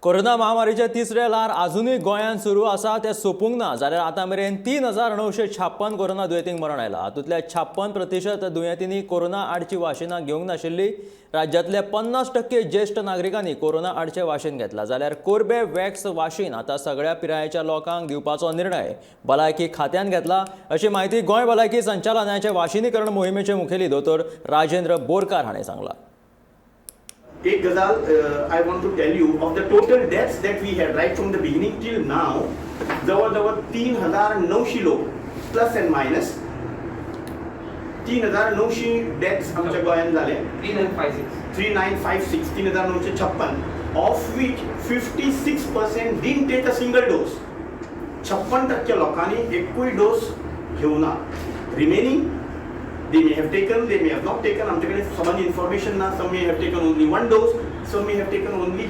Corona महामारीचे तिसरे ल्हार अजूनही गोंयांत सुरू आसा ते सोपूंक ना जाल्यार आतां मेरेन 3,956 कोरोना दुयेंतींक मरण आयलां. हातूंतल्या 56% दुयेंतींनी कोरोना आडची वाशिनां घेवंक नाशिल्ली. राज्यांतले 50% ज्येश्ठ नागरिकांनी कोरोना आडचें वाशीन घेतलां. जाल्यार कोर्बेवॅक्स वाशीन आतां सगळ्या पिरायेच्या लोकांक दिवपाचो निर्णय भलायकी खात्यान घेतला, अशी माहिती गोंय भलायकी संचालनालयाचे वाशिनीकरण मोहिमेचे मुखेली दोतोर राजेंद्र बोरकार हाणें सांगलां. एक गजाल I want to tell you of the total deaths that we had right from the beginning till now, जवळ 3,900 लोक प्लस अँड मायनस 3,900 डेथ्स आमच्या गोंयांत झाले. 3956 3,956 of which 56% didn't take a single dose. 56% लोकांनी एकूय डोस घेवना. Remaining they may have taken, they may have not taken. आमच्याकडे समान इन्फॉर्मेशन ना. some may have taken only one dose, some may have taken only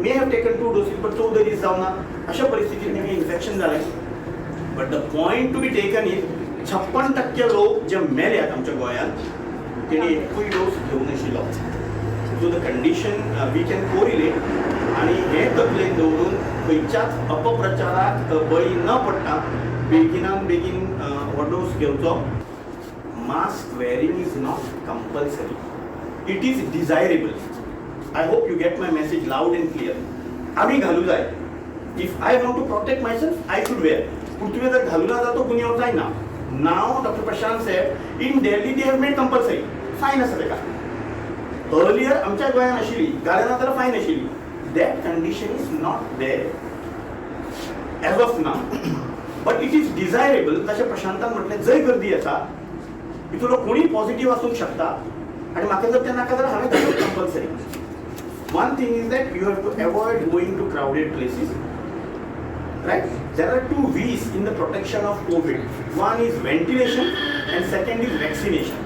may have taken 2 doses, but तो दरीच जावना. अशा परिस्थितीत नेहमी इन्फेक्शन झालंय. But the point to be taken is 56% लोक जे मेल्यात आमच्या गोंयांत तेणी एकूय डोस घेवंक नाशिल्लो. So the condition we can correlate आनी हे तकलेन दवरून खंयच्याच अपप्रचाराक बळी न पडटा बेगिनान बेगीन हो डोस घेवचो. Mask wearing is not compulsory. It is desirable. I hope you get my message loud and clear. आम्ही घालू जाय. If I want to protect myself, I should wear. पण तुम्ही जर घालू ना जातो गुन्ह्यावर जायना. Now, Dr. Prashant said, in Delhi they have made compulsory. Fine असं का? Earlier आमच्या गोंयांत आशिल्ली, घालना तर fine आशिल्ली. That condition is not there as of now. But it is desirable. जशें प्रशांतान म्हटलें, जंय गर्दी आसा भितूर कोणी पॉझिटिव्ह असूंक शकता आणि म्हाका जर ते नाका जाल्यार हांवें घालप compulsory. One thing is that you have to avoid going to crowded places. Right, there are 2 V's in the protection of COVID. One is ventilation and second is vaccination.